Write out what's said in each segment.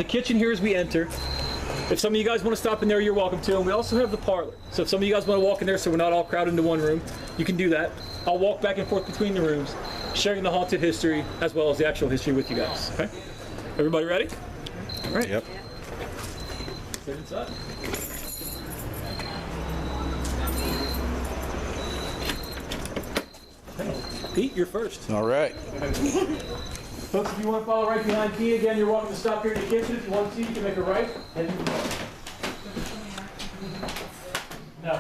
The kitchen here as we enter. If some of you guys want to stop in there, you're welcome to. And we also have the parlor. So if some of you guys want to walk in there so we're not all crowded into one room, you can do that. I'll walk back and forth between the rooms, sharing the haunted history as well as the actual history with you guys. Okay? Everybody ready? All right. Yep. Sit inside. Pete, you're first. All right. Folks, if you want to follow right behind Pete, again, you're welcome to stop here in the kitchen. If you want to see, you can make a right, and you can go. No.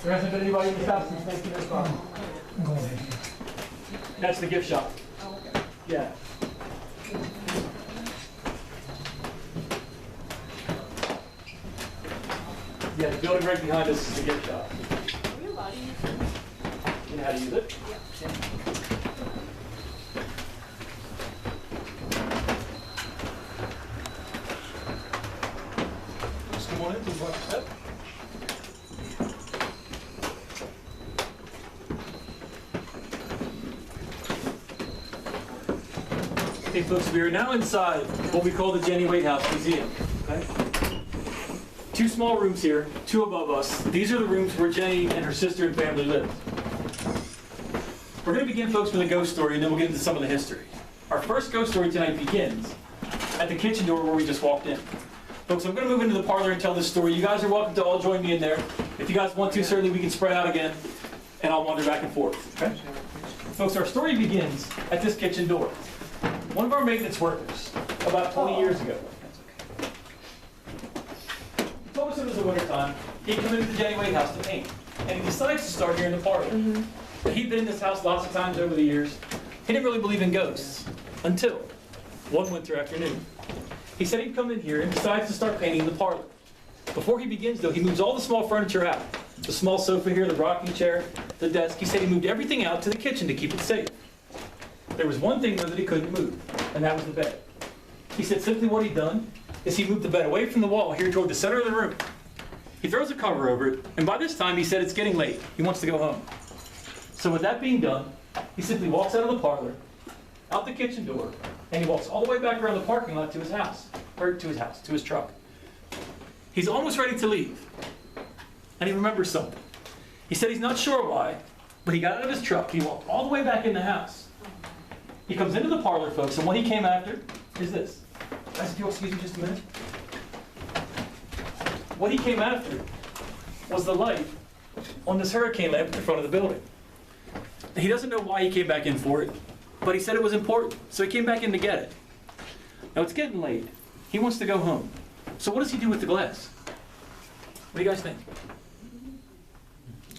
There hasn't been anybody in the house since 1905. That's the gift shop. Yeah. Yeah, the building right behind us is the gift shop. Are we allowed to use it? You know how to use it? Yeah. Just come on in, please watch your step. Okay, folks, we are now inside what we call the Jennie Wade House Museum. Okay? Two small rooms here, two above us. These are the rooms where Jennie and her sister and family lived. We're going to begin, folks, with a ghost story, and then we'll get into some of the history. Our first ghost story tonight begins at the kitchen door where we just walked in. Folks, I'm going to move into the parlor and tell this story. You guys are welcome to all join me in there. If you guys want to, certainly we can spread out again, and I'll wander back and forth. Okay? Folks, our story begins at this kitchen door. One of our maintenance workers, about 20 years ago, he told us it was the winter time. He'd come into the Jennie Wade house to paint, and he decides to start here in the parlor. He'd been in this house lots of times over the years. He didn't really believe in ghosts until one winter afternoon. He said he'd come in here and decides to start painting the parlor. Before he begins, though, he moves all the small furniture out. The small sofa here, the rocking chair, the desk. He said he moved everything out to the kitchen to keep it safe. There was one thing, though, that he couldn't move, and that was the bed. He said simply what he'd done is he moved the bed away from the wall here toward the center of the room. He throws a cover over it, and by this time, he said it's getting late. He wants to go home. So with that being done, he simply walks out of the parlor, out the kitchen door, and he walks all the way back around the parking lot to his house, or to his truck. He's almost ready to leave, and he remembers something. He said he's not sure why, but he got out of his truck, he walked all the way back in the house. He comes into the parlor, folks, and what he came after is this. Guys, if you'll excuse me just a minute. What he came after was the light on this hurricane lamp in the front of the building. He doesn't know why he came back in for it, but he said it was important, so he came back in to get it. Now it's getting late. He wants to go home. So what does he do with the glass? What do you guys think?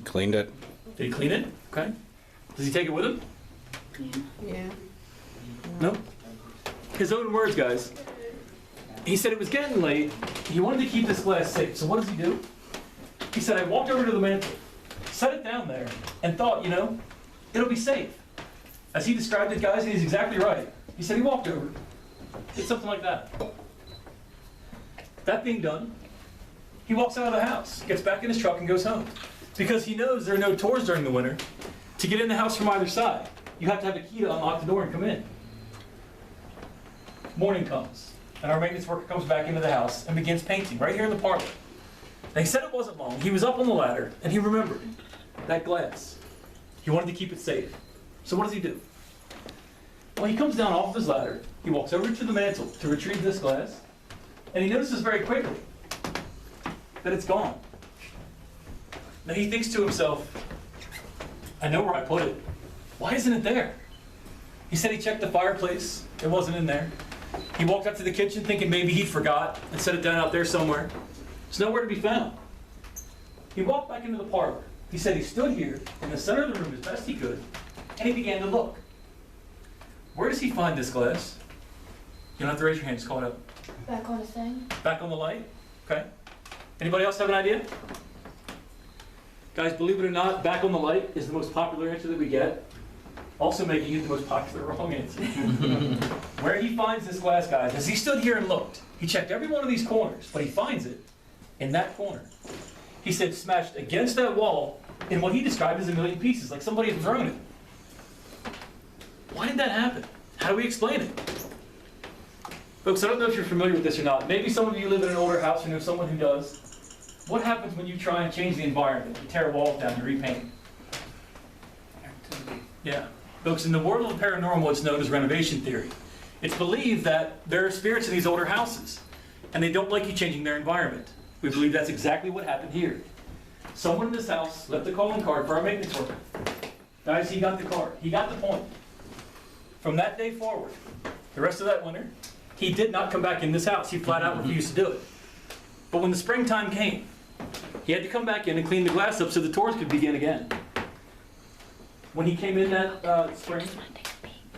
Cleaned it. Did he clean it? Okay. Does he take it with him? Yeah. No? His own words, guys. He said it was getting late. He wanted to keep this glass safe. So what does he do? He said, I walked over to the mantle, set it down there, and thought, you know, it'll be safe. As he described it, guys, he's exactly right. He said he walked over, did something like that. That being done, he walks out of the house, gets back in his truck, and goes home. Because he knows there are no doors during the winter. To get in the house from either side, you have to have a key to unlock the door and come in. Morning comes, and our maintenance worker comes back into the house and begins painting right here in the parlor. And he said it wasn't long. He was up on the ladder, and he remembered that glass. He wanted to keep it safe. So what does he do? Well, he comes down off of his ladder. He walks over to the mantle to retrieve this glass, and he notices very quickly that it's gone. Now he thinks to himself, I know where I put it. Why isn't it there? He said he checked the fireplace. It wasn't in there. He walked up to the kitchen thinking maybe he forgot and set it down out there somewhere. It's nowhere to be found. He walked back into the parlor. He said he stood here in the center of the room as best he could, and he began to look. Where does he find this glass? You don't have to raise your hand, just call it out. Back on the thing. Back on the light? Okay. Anybody else have an idea? Guys, believe it or not, back on the light is the most popular answer that we get. Also making it the most popular wrong answer. Where he finds this glass, guys, as he stood here and looked, he checked every one of these corners, but he finds it in that corner. He said smashed against that wall in what he described as a million pieces, like somebody had thrown it. Why did that happen? How do we explain it? Folks, I don't know if you're familiar with this or not. Maybe some of you live in an older house or know someone who does. What happens when you try and change the environment? You tear walls down, you repaint. Yeah. Folks, in the world of the paranormal, it's known as renovation theory. It's believed that there are spirits in these older houses, and they don't like you changing their environment. We believe that's exactly what happened here. Someone in this house left a calling card for our maintenance worker. Guys, he got the card. He got the point. From that day forward, the rest of that winter, he did not come back in this house. He flat out refused to do it. But when the springtime came, he had to come back in and clean the glass up so the tours could begin again. When he came in that spring,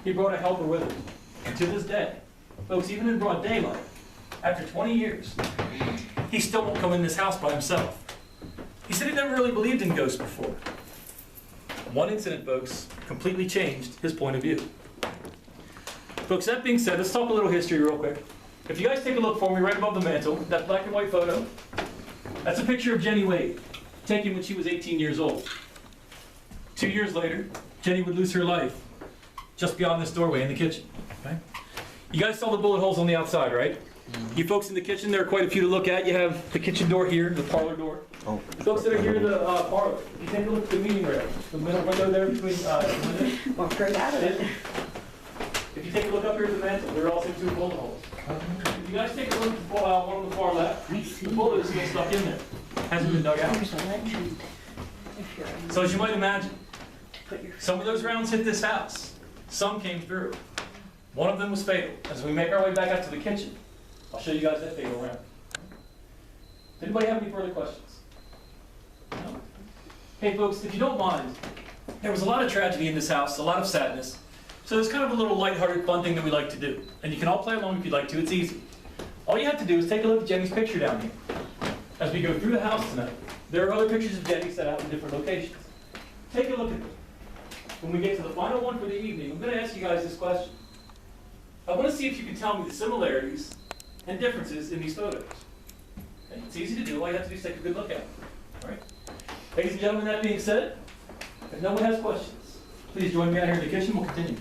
he brought a helper with him. And to this day, folks, even in broad daylight, after 20 years, he still won't come in this house by himself. He said he never really believed in ghosts before. One incident, folks, completely changed his point of view. Folks, that being said, let's talk a little history real quick. If you guys take a look for me right above the mantle, that black and white photo, that's a picture of Jennie Wade, taken when she was 18 years old. 2 years later, Jennie would lose her life just beyond this doorway in the kitchen. Okay? You guys saw the bullet holes on the outside, right? You folks in the kitchen, there are quite a few to look at. You have the kitchen door here, the parlor door. Oh. Folks that are here in the parlor, you take a look at the meeting rail, the middle window there between the window. Walk right out of it. If you take a look up here at the mantle, there are also 2 bullet holes. If you guys take a look at the one on the far left, the bullet is still stuck in there. Hasn't been dug out. So as you might imagine, some of those rounds hit this house. Some came through. One of them was fatal. As we make our way back out to the kitchen, I'll show you guys that fatal round. Does anybody have any further questions? No? Hey folks, if you don't mind, there was a lot of tragedy in this house, a lot of sadness. So it's kind of a little lighthearted, fun thing that we like to do. And you can all play along if you'd like to, it's easy. All you have to do is take a look at Jennie's picture down here. As we go through the house tonight, there are other pictures of Jennie set out in different locations. Take a look at them. When we get to the final one for the evening, I'm going to ask you guys this question. I want to see if you can tell me the similarities and differences in these photos. Okay? It's easy to do. All you have to do is take a good look at them. All right? Ladies and gentlemen, that being said, if no one has questions, please join me out here in the kitchen. We'll continue.